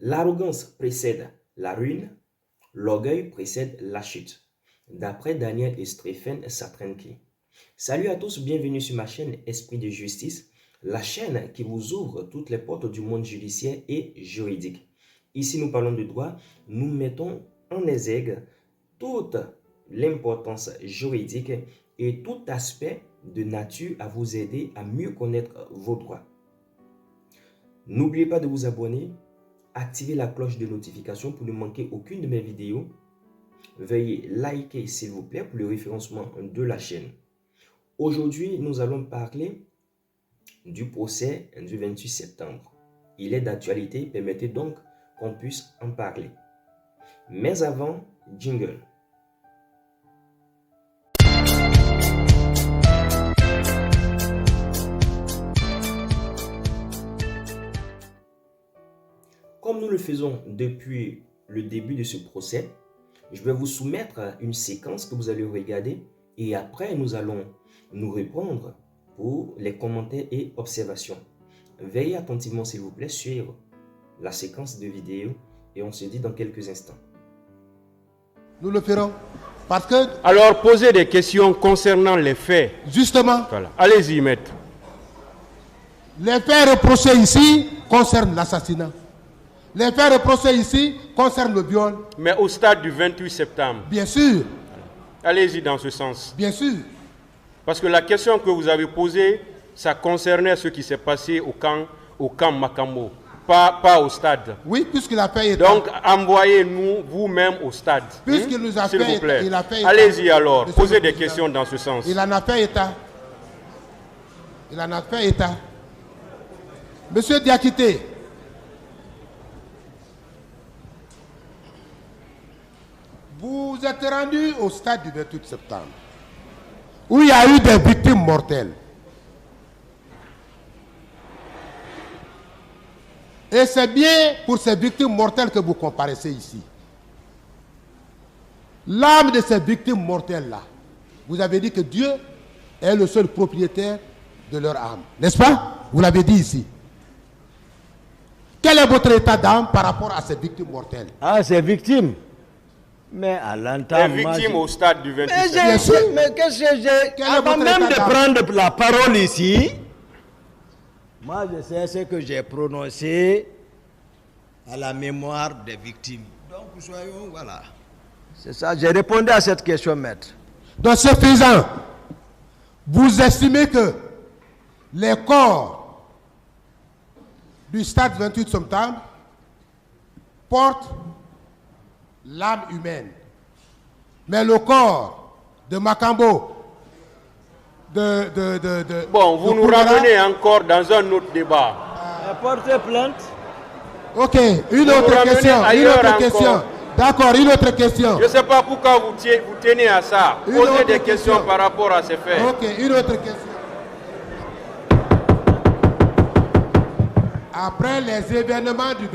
L'arrogance précède la ruine, l'orgueil précède la chute. D'après Daniel et Stephen Satrenki. Salut à tous, bienvenue sur ma chaîne Esprit de Justice, la chaîne qui vous ouvre toutes les portes du monde judiciaire et juridique. Ici, nous parlons de droit, nous mettons en exergue toute l'importance juridique et tout aspect de nature à vous aider à mieux connaître vos droits. N'oubliez pas de vous abonner, activer la cloche de notification pour ne manquer aucune de mes vidéos. Veuillez liker s'il vous plaît pour le référencement de la chaîne. Aujourd'hui, nous allons parler du procès du 28 septembre. Il est d'actualité, permettez donc qu'on puisse en parler. Mais avant, jingle. Comme nous le faisons depuis le début de ce procès, je vais vous soumettre une séquence que vous allez regarder et après nous allons nous répondre pour les commentaires et observations. Veillez attentivement s'il vous plaît sur la séquence de vidéo et on se dit dans quelques instants. Nous le ferons parce que... Alors, posez des questions concernant les faits. Justement, Voilà. Allez-y, maître. les faits reprochés ici concernent l'assassinat. Les faits reprochés ici concernent le viol. Mais au stade du 28 septembre, Bien sûr, allez-y dans ce sens. bien sûr. Parce que la question que vous avez posée, ça concernait ce qui s'est passé au camp Makambo, pas au stade. Oui, puisqu'il a fait état. Donc, envoyez-nous vous-même au stade. Puisqu'il nous a S'il fait vous plaît. il a fait état. Allez-y alors, Monsieur posez le des Président. questions dans ce sens. Il en a fait état. Il en a fait état. Monsieur Diakité, vous êtes rendu au stade du 28 septembre, où il y a eu des victimes mortelles. Et c'est bien pour ces victimes mortelles que vous comparaissez ici. L'âme de ces victimes mortelles-là, vous avez dit que Dieu est le seul propriétaire de leur âme. N'est-ce pas? Vous l'avez dit ici. Quel est votre état d'âme par rapport à ces victimes mortelles? Ah, c'est victime. Mais à Les l'entame, victimes au stade du 28 mais, septembre. Bien sûr. mais qu'est-ce que j'ai... Quel est Avant votre même état de d'âme? prendre la parole ici, moi je sais ce que j'ai prononcé à la mémoire des victimes. Donc soyons, voilà. C'est ça, j'ai répondu à cette question, maître. Donc, ce faisant, vous estimez que les corps du stade 28 septembre portent l'âme humaine. Mais le corps de Makambo, Bon, vous de nous Koumara- ramenez encore dans un autre débat. Porter plainte. Ok, une Vous autre ramenez question, une ailleurs autre encore. question. D'accord, une autre question. Je ne sais pas pourquoi vous tenez à ça. Une Posez autre des questions question. par rapport à ces faits. Ok, une autre question. Après les événements du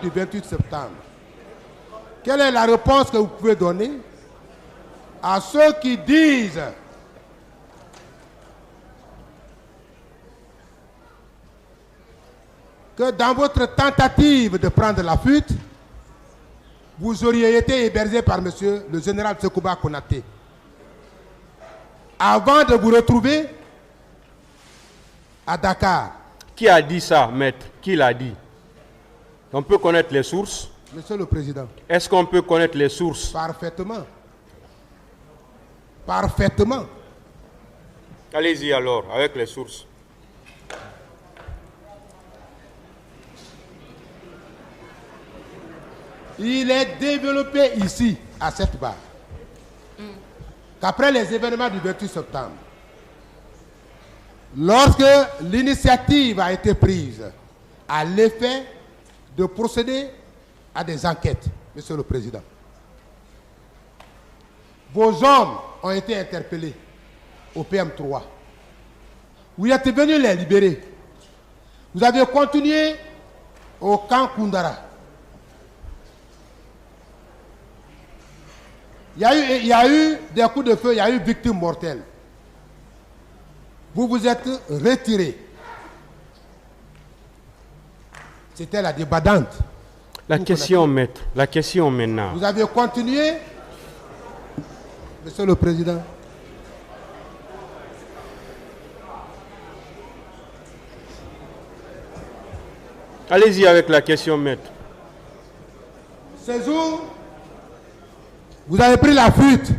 28 septembre, quelle est la réponse que vous pouvez donner à ceux qui disent que dans votre tentative de prendre la fuite, vous auriez été hébergé par monsieur le général Sekouba Konaté avant de vous retrouver à Dakar? Qui a dit ça, maître? Qui l'a dit? On peut connaître les sources? Monsieur le Président, Est-ce qu'on peut connaître les sources? parfaitement. Parfaitement. Allez-y alors, avec les sources. Il est développé ici, à cette barre, qu'après les événements du 28 septembre, lorsque l'initiative a été prise à l'effet de procéder à des enquêtes, Monsieur le Président, vos hommes ont été interpellés au PM3. Vous êtes venus les libérer. Vous avez continué au camp Koundara. Il y a eu des coups de feu, il y a eu victimes mortelles. Vous vous êtes retirés. C'était la débadante. La question, maître. La question maintenant. Vous avez continué, Monsieur le Président. Allez-y avec la question, maître. Ce jour, vous avez pris la fuite.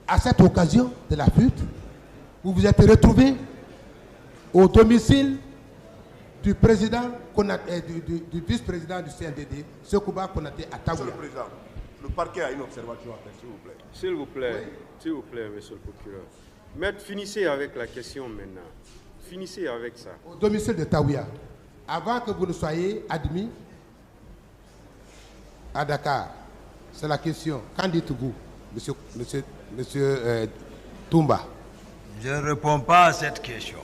À cette occasion de la fuite, vous vous êtes retrouvé au domicile du président, du vice-président du CNDD, Sekouba Konaté à Taouya. Monsieur le Président, le parquet a une observation à faire, s'il vous plaît. S'il vous plaît, s'il vous plaît, monsieur le procureur. Maître, finissez avec la question maintenant. Finissez avec ça. Au domicile de Taouya, avant que vous ne soyez admis à Dakar. C'est la question. Qu'en dites-vous, monsieur Toumba? Je ne réponds pas à cette question.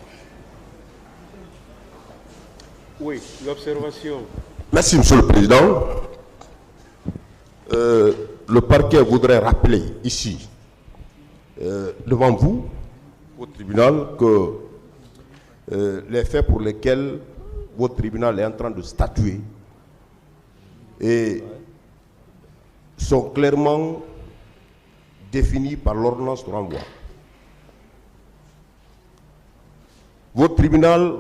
Oui, l'observation. Merci, Monsieur le Président. Le parquet voudrait rappeler ici, devant vous, au tribunal, que les faits pour lesquels votre tribunal est en train de statuer et sont clairement définis par l'ordonnance de renvoi. Votre tribunal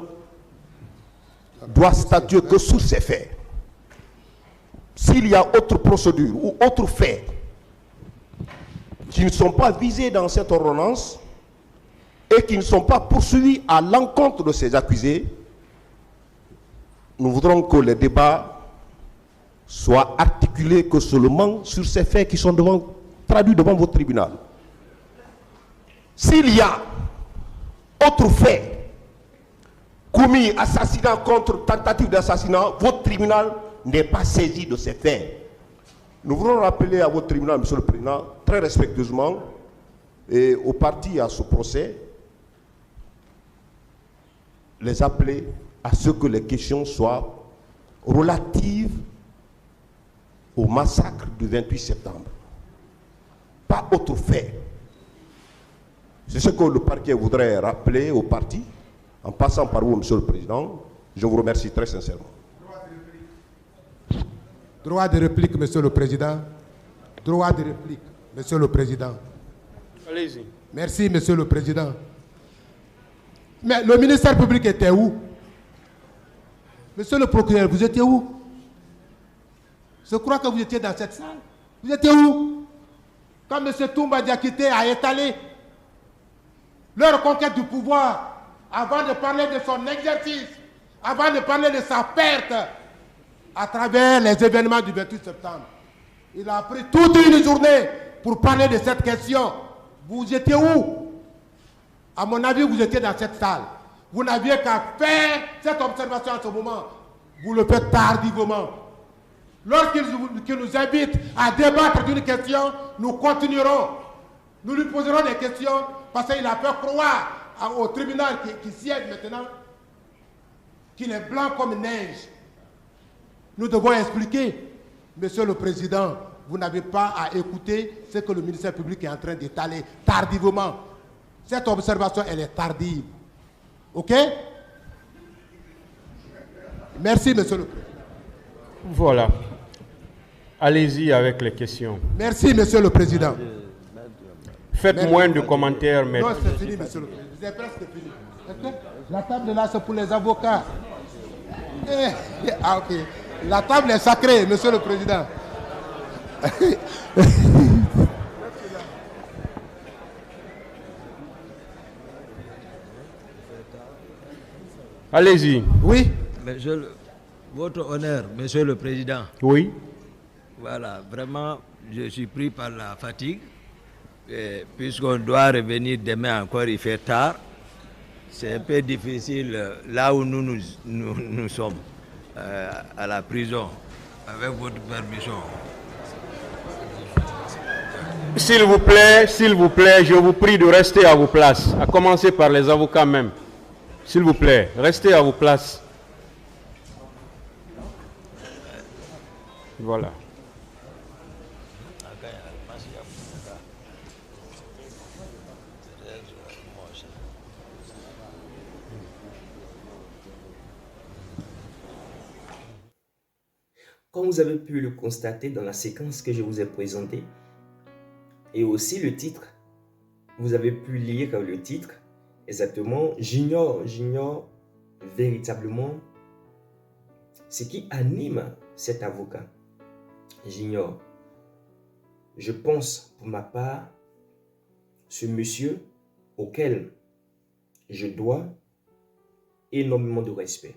doit statuer que sur ces faits. S'il y a autre procédure ou autre fait qui ne sont pas visés dans cette ordonnance et qui ne sont pas poursuivis à l'encontre de ces accusés, nous voudrons que les débats soient articulés que seulement sur ces faits qui sont traduits devant votre tribunal. S'il y a autre fait commis assassinat contre tentative d'assassinat, votre tribunal n'est pas saisi de ces faits. Nous voulons rappeler à votre tribunal, Monsieur le Président, très respectueusement, et aux parties à ce procès, les appeler à ce que les questions soient relatives au massacre du 28 septembre. Pas autre fait. C'est ce que le parquet voudrait rappeler aux parties, en passant par vous, Monsieur le Président. Je vous remercie très sincèrement. Droit de réplique, Monsieur le Président. Droit de réplique, Monsieur le Président. Allez-y. Merci, Monsieur le Président. Mais le ministère public était où? Monsieur le procureur, vous étiez où? Je crois que vous étiez dans cette salle. Vous étiez où? Quand M. Toumba Diakité a étalé leur conquête du pouvoir, avant de parler de son exercice, avant de parler de sa perte, à travers les événements du 28 septembre. Il a pris toute une journée pour parler de cette question. Vous étiez où? À mon avis, vous étiez dans cette salle. Vous n'aviez qu'à faire cette observation à ce moment. Vous le faites tardivement. Lorsqu'il nous invite à débattre d'une question, nous continuerons. Nous lui poserons des questions parce qu'il a fait croire au tribunal qui siège maintenant qu'il est blanc comme neige. Nous devons expliquer, Monsieur le Président, vous n'avez pas à écouter ce que le ministère public est en train d'étaler tardivement. Cette observation, elle est tardive. OK? Merci, Monsieur le Président. Voilà. Allez-y avec les questions. Merci, Monsieur le Président. Faites Merci. moins de commentaires, maître. Non, c'est fini, Monsieur le Président. C'est presque fini. Ok? La table là, c'est pour les avocats. Ah, ok. La table est sacrée, Monsieur le Président. Allez-y. Oui? Votre honneur, Monsieur le Président. Oui. Voilà, vraiment, je suis pris par la fatigue. Puisqu'on doit revenir demain encore, il fait tard. C'est un peu difficile là où nous sommes, à la prison, avec votre permission. S'il vous plaît, je vous prie de rester à vos places, à commencer par les avocats même. S'il vous plaît, restez à vos places. Voilà. Comme vous avez pu le constater dans la séquence que je vous ai présentée, et aussi le titre, vous avez pu lire le titre, exactement, j'ignore véritablement ce qui anime cet avocat. J'ignore. Je pense pour ma part, ce monsieur auquel je dois énormément de respect.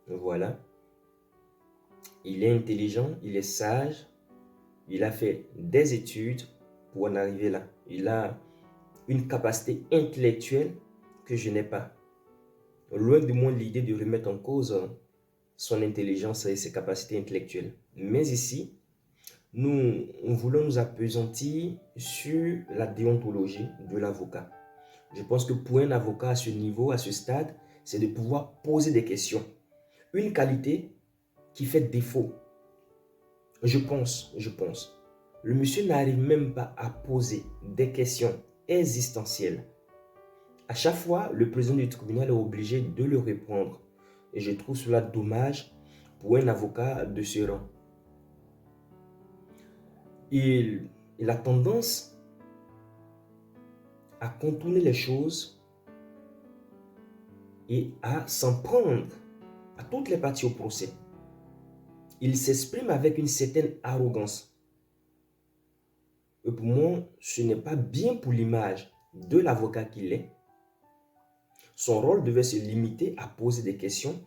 Voilà. Il est intelligent, il est sage, il a fait des études pour en arriver là. Il a une capacité intellectuelle que je n'ai pas. Loin de moi l'idée de remettre en cause son intelligence et ses capacités intellectuelles. Mais ici, nous voulons nous appesantir sur la déontologie de l'avocat. Je pense que pour un avocat à ce niveau, à ce stade, c'est de pouvoir poser des questions. Une qualité qui fait défaut. Je pense. Le monsieur n'arrive même pas à poser des questions existentielles. À chaque fois, le président du tribunal est obligé de le répondre. Et je trouve cela dommage pour un avocat de ce rang. Il a tendance à contourner les choses et à s'en prendre à toutes les parties au procès. Il s'exprime avec une certaine arrogance. Et pour moi, ce n'est pas bien pour l'image de l'avocat qu'il est. Son rôle devait se limiter à poser des questions,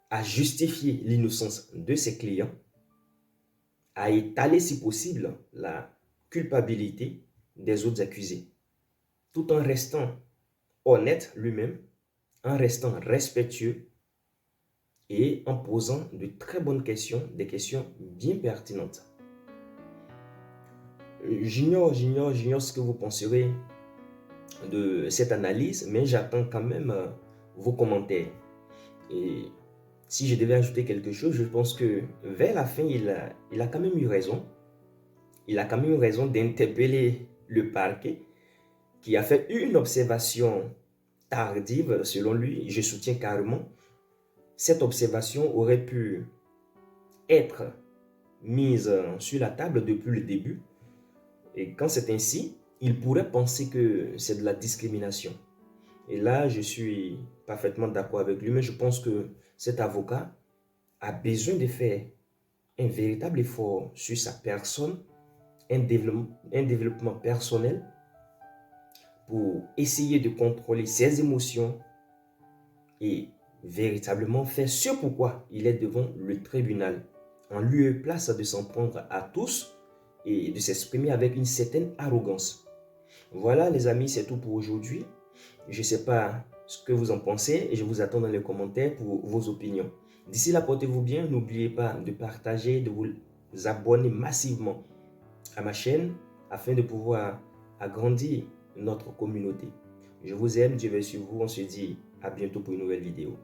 à justifier l'innocence de ses clients, à étaler si possible la culpabilité des autres accusés, tout en restant honnête lui-même, en restant respectueux et en posant de très bonnes questions, des questions bien pertinentes. J'ignore ce que vous penserez de cette analyse, mais j'attends quand même vos commentaires. Et si je devais ajouter quelque chose, je pense que vers la fin, il a quand même eu raison. Il a quand même eu raison d'interpeller le parquet qui a fait une observation tardive, selon lui. Je soutiens carrément. Cette observation aurait pu être mise sur la table depuis le début. Et quand c'est ainsi, il pourrait penser que c'est de la discrimination. Et là, je suis parfaitement d'accord avec lui, mais je pense que cet avocat a besoin de faire un véritable effort sur sa personne, un développement personnel pour essayer de contrôler ses émotions et véritablement faire ce pourquoi il est devant le tribunal, en lieu et place de s'en prendre à tous et de s'exprimer avec une certaine arrogance. Voilà les amis, c'est tout pour aujourd'hui. Je ne sais pas ce que vous en pensez et je vous attends dans les commentaires pour vos opinions. D'ici là, portez-vous bien. N'oubliez pas de partager, de vous abonner massivement à ma chaîne afin de pouvoir agrandir notre communauté. Je vous aime, Dieu veille sur vous. On se dit à bientôt pour une nouvelle vidéo.